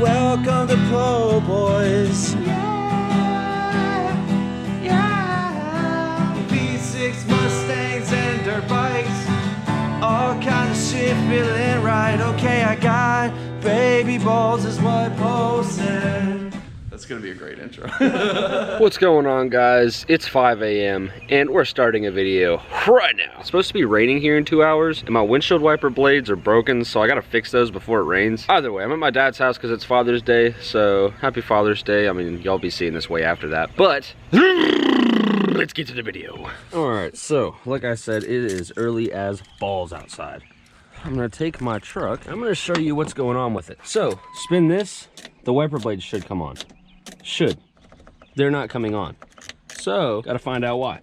Welcome to Po Boys. V6 Mustangs and dirt bikes, all kind of shit feeling right. Okay, I got baby balls is what Po said. That's gonna be a great intro. What's going on, guys? It's 5 a.m. and we're starting a video right now. It's supposed to be raining here in 2 hours and my windshield wiper blades are broken, so I gotta fix those before it rains. Either way, I'm at my dad's house because it's Father's Day, so happy Father's Day. I mean, y'all be seeing this way after that, but let's get to the video. All right, so like I said, it is early as balls outside. I'm gonna take my truck. I'm gonna show you what's going on with it. So spin this, the wiper blades should come on. Should. They're not coming on. So, gotta find out why.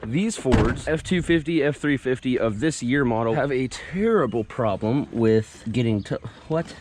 These Fords, F250, F350 of this year model, have a terrible problem with getting to... What?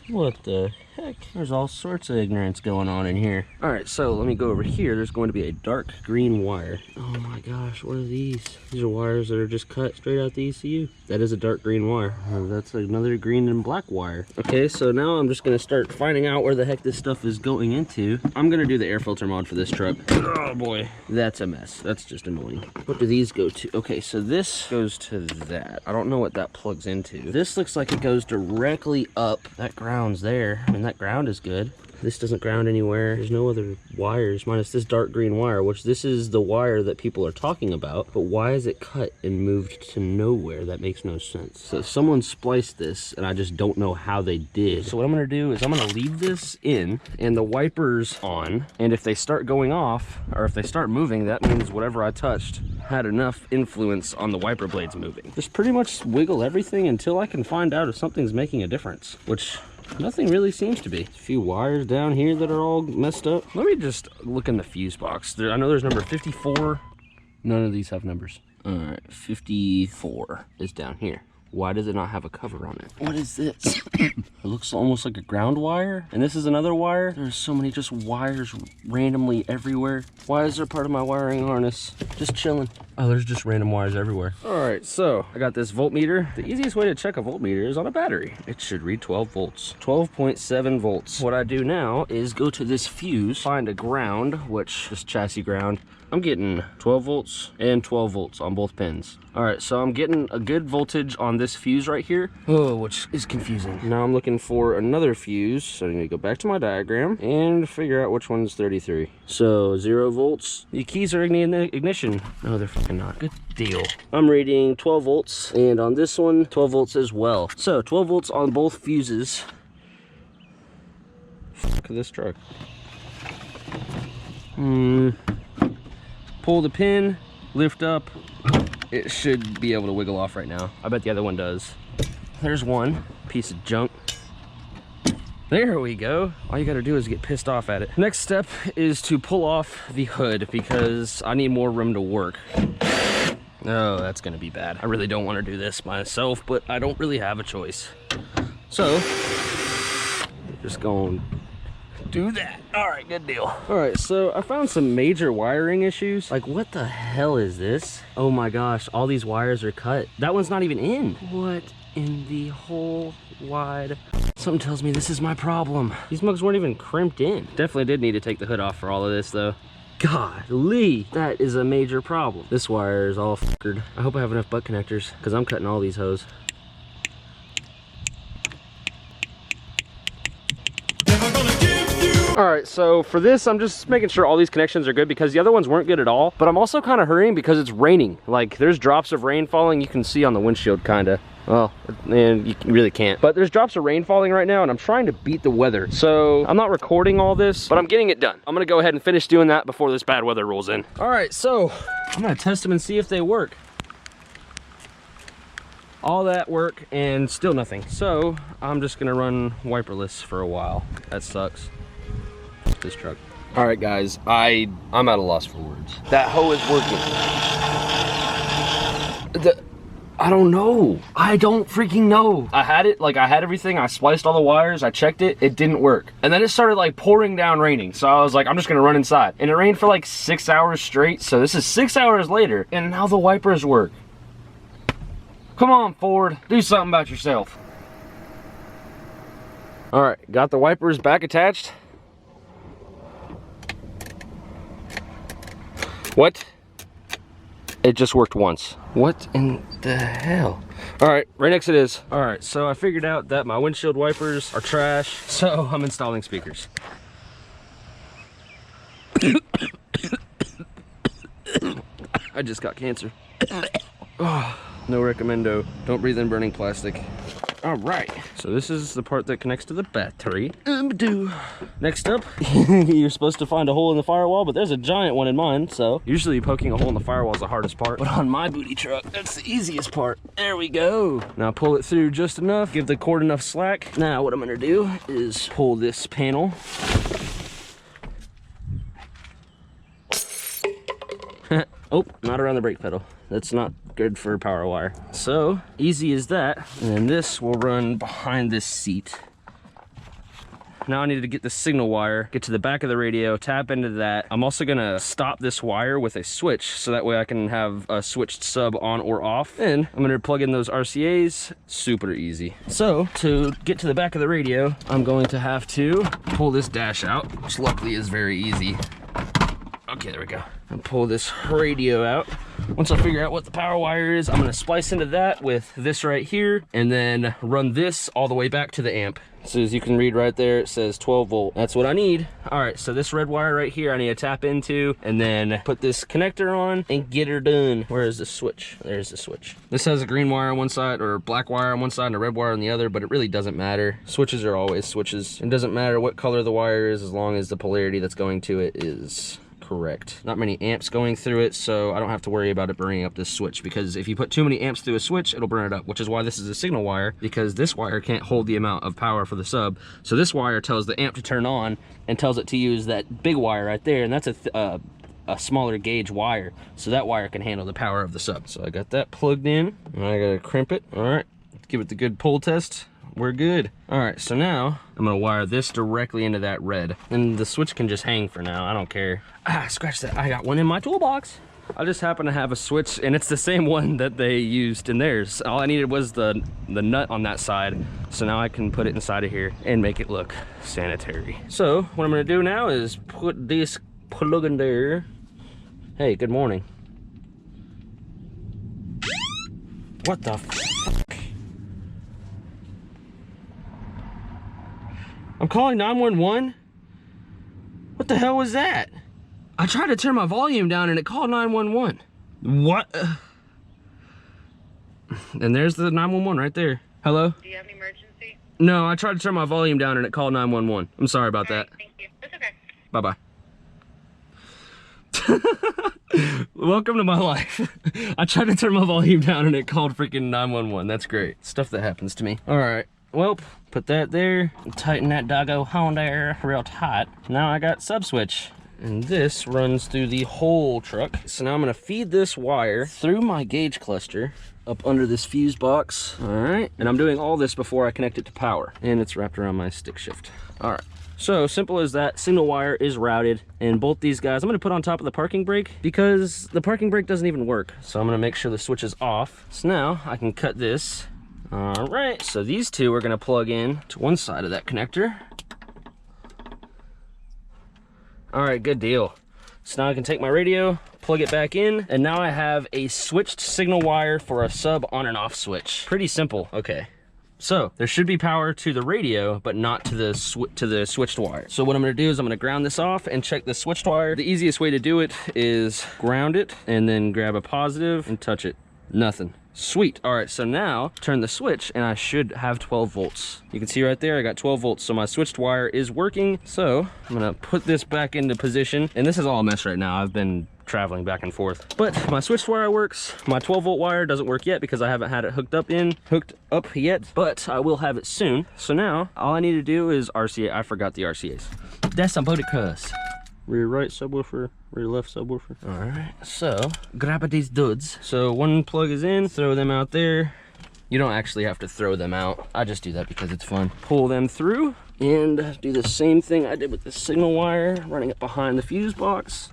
What the heck? There's all sorts of ignorance going on in here. All right, so let me go over here. There's going to be a dark green wire. Oh my gosh, what are these? These are wires that are just cut straight out the ECU. That is a dark green wire. Oh, that's another green and black wire. Okay, so now I'm just gonna start finding out where the heck this stuff is going into. I'm gonna do the air filter mod for this truck. Oh boy, that's a mess. That's just annoying. What do these go to? Okay, so this goes to that. I don't know what that plugs into. This looks like it goes directly up. That ground's there. I mean, that ground is good. This doesn't ground anywhere. There's no other wires minus this dark green wire, which this is the wire that people are talking about. But why is it cut and moved to nowhere? That makes no sense. So someone spliced this and I just don't know how they did. So what I'm gonna do is I'm gonna leave this in and the wipers on. And if they start going off or if they start moving, that means whatever I touched had enough influence on the wiper blades moving. Just pretty much wiggle everything until I can find out if something's making a difference, which nothing really seems to be. A few wires down here that are all messed up. Let me just look in the fuse box. I know there's number 54. None of these have numbers. All right, 54 is down here. Why does it not have a cover on it? What is this? It looks almost like a ground wire. And this is another wire. There's so many just wires randomly everywhere. Why is there part of my wiring harness just chilling? Oh, there's just random wires everywhere. All right, so I got this voltmeter. The easiest way to check a voltmeter is on a battery. It should read 12 volts, 12.7 volts. What I do now is go to this fuse, find a ground, which is chassis ground. I'm getting 12 volts and 12 volts on both pins. All right, so I'm getting a good voltage on this fuse right here. Oh, which is confusing. Now I'm looking for another fuse. So I need to go back to my diagram and figure out which one's 33. So 0 volts. The keys are in the ignition. No, they're fucking not. Good deal. I'm reading 12 volts and on this one, 12 volts as well. So 12 volts on both fuses. Fuck this truck. Pull the pin, lift up. It should be able to wiggle off right now. I bet the other one does. There's one piece of junk. There we go. All you gotta do is get pissed off at it. Next step is to pull off the hood because I need more room to work. Oh, that's gonna be bad. I really don't wanna do this myself, but I don't really have a choice. So, just gonna do that. All right, good deal. All right, so I found some major wiring issues. Like, what the hell is this? Oh my gosh, all these wires are cut. That one's not even in. What in the whole wide... Something tells me this is my problem. These mugs weren't even crimped in. Definitely did need to take the hood off for all of this though. Golly, that is a major problem. This wire is all fuckered. I hope I have enough butt connectors because I'm cutting all these hose. All right, so for this, I'm just making sure all these connections are good because the other ones weren't good at all. But I'm also kind of hurrying because it's raining. Like, there's drops of rain falling. You can see on the windshield, kind of. Well, and you really can't. But there's drops of rain falling right now, and I'm trying to beat the weather. So I'm not recording all this, but I'm getting it done. I'm gonna go ahead and finish doing that before this bad weather rolls in. All right, so I'm gonna test them and see if they work. All that work and still nothing. So I'm just gonna run wiperless for a while. That sucks. This truck. All right, guys, I'm at a loss for words. That hoe is working. I don't know. I don't freaking know. I had it, like I had everything. I spliced all the wires. I checked it. It didn't work. And then it started like pouring down raining. So I was like, I'm just gonna run inside. And it rained for like 6 hours straight. So this is 6 hours later and now the wipers work. Come on, Ford, do something about yourself. All right, got the wipers back attached. What? It just worked once. What in the hell? All right, right next it is. All right, so I figured out that my windshield wipers are trash, so I'm installing speakers. I just got cancer. Oh, no recommendo. Don't breathe in burning plastic. All right, so this is the part that connects to the battery. Next up, you're supposed to find a hole in the firewall, but there's a giant one in mine, so usually poking a hole in the firewall is the hardest part, but on my booty truck, that's the easiest part. There we go. Now pull it through just enough, give the cord enough slack. Now what I'm gonna do is pull this panel. Oh, not around the brake pedal. That's not good for power wire. So easy as that. And then this will run behind this seat. Now I need to get the signal wire, get to the back of the radio, tap into that. I'm also gonna stop this wire with a switch so that way I can have a switched sub on or off. Then I'm gonna plug in those RCAs, super easy. So to get to the back of the radio, I'm going to have to pull this dash out, which luckily is very easy. Okay, there we go. And pull this radio out. Once I figure out what the power wire is, I'm gonna splice into that with this right here and then run this all the way back to the amp. So as you can read right there, it says 12 volt. That's what I need. All right, so this red wire right here, I need to tap into and then put this connector on and get her done. Where is the switch? There's the switch. This has a green wire on one side or a black wire on one side and a red wire on the other, but it really doesn't matter. Switches are always switches. It doesn't matter what color the wire is as long as the polarity that's going to it is correct. Not many amps going through it, so I don't have to worry about it burning up this switch, because if you put too many amps through a switch, it'll burn it up, which is why this is a signal wire, because this wire can't hold the amount of power for the sub. So this wire tells the amp to turn on and tells it to use that big wire right there, and that's a smaller gauge wire, so that wire can handle the power of the sub. So I got that plugged in, and I gotta crimp it. All right, give it the good pull test. We're good. All right, so now I'm gonna wire this directly into that red, and the switch can just hang for now. I don't care. Ah, scratch that. I got one in my toolbox. I just happen to have a switch, and it's the same one that they used in theirs. All I needed was the nut on that side, so now I can put it inside of here and make it look sanitary. So what I'm gonna do now is put this plug in there. Hey, good morning. What the fuck? I'm calling 911? What the hell was that? I tried to turn my volume down and it called 911. What? And there's the 911 right there. Hello? Do you have an emergency? No, I tried to turn my volume down and it called 911. I'm sorry about that. Thank you. That's okay. Bye-bye. Welcome to my life. I tried to turn my volume down and it called freaking 911. That's great. Stuff that happens to me. All right. Well, put that there. Tighten that doggo on there real tight. Now I got sub switch. And this runs through the whole truck. So now I'm gonna feed this wire through my gauge cluster up under this fuse box. All right. And I'm doing all this before I connect it to power. And it's wrapped around my stick shift. All right. So simple as that. Signal wire is routed, and both these guys I'm gonna put on top of the parking brake because the parking brake doesn't even work. So I'm gonna make sure the switch is off. So now I can cut this. All right, so these two are gonna plug in to one side of that connector. All right, good deal. So now I can take my radio, plug it back in, and now I have a switched signal wire for a sub on and off switch. Pretty simple. Okay. So there should be power to the radio, but not to the switched wire. So what I'm gonna do is I'm gonna ground this off and check the switched wire. The easiest way to do it is ground it and then grab a positive and touch it. Nothing. Sweet. All right, so now turn the switch and I should have 12 volts. You can see right there, I got 12 volts. So my switched wire is working. So I'm gonna put this back into position. And this is all a mess right now. I've been traveling back and forth. But my switched wire works. My 12 volt wire doesn't work yet because I haven't had it hooked up yet, but I will have it soon. So now all I need to do is RCA. I forgot the RCAs. That's somebody cuss. Rear right subwoofer, rear left subwoofer. All right, so grab these dudes. So one plug is in, throw them out there. You don't actually have to throw them out. I just do that because it's fun. Pull them through, and do the same thing I did with the signal wire, running it behind the fuse box,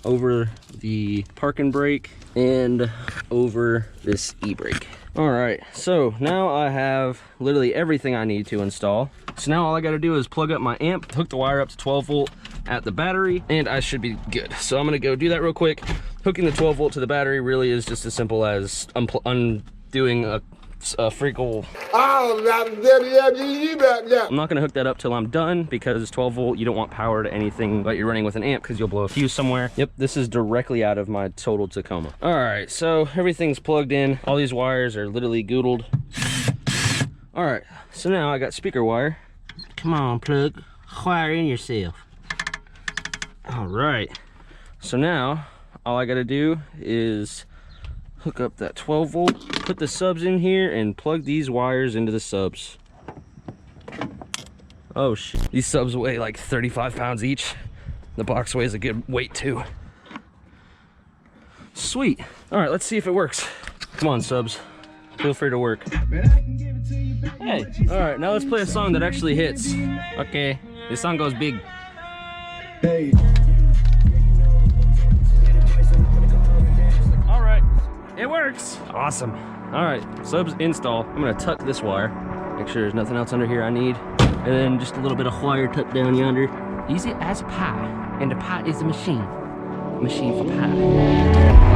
over the parking brake, and over this e-brake. All right, so now I have literally everything I need to install. So now all I gotta do is plug up my amp, hook the wire up to 12 volt at the battery, and I should be good. So I'm gonna go do that real quick. Hooking the 12 volt to the battery really is just as simple as undoing a freakle. I'm not gonna hook that up till I'm done, because 12 volt, you don't want power to anything that you're running with an amp, because you'll blow a fuse somewhere. Yep, this is directly out of my total Tacoma. All right, so everything's plugged in. All these wires are literally goodled. All right, so now I got speaker wire. Come on, plug, wire in yourself. All right, so now all I gotta do is hook up that 12 volt, put the subs in here, and plug these wires into the subs. Oh shit, these subs weigh like 35 pounds each. The box weighs a good weight too. Sweet. All right, let's see if it works. Come on, subs, feel free to work. Hey, all right, now let's play a song that actually hits. Okay, this song goes big. Hey. It works. Awesome. All right, subs install. I'm gonna tuck this wire, make sure there's nothing else under here I need, and then just a little bit of wire tucked down yonder. Easy as pie, and the pie is a machine for pie.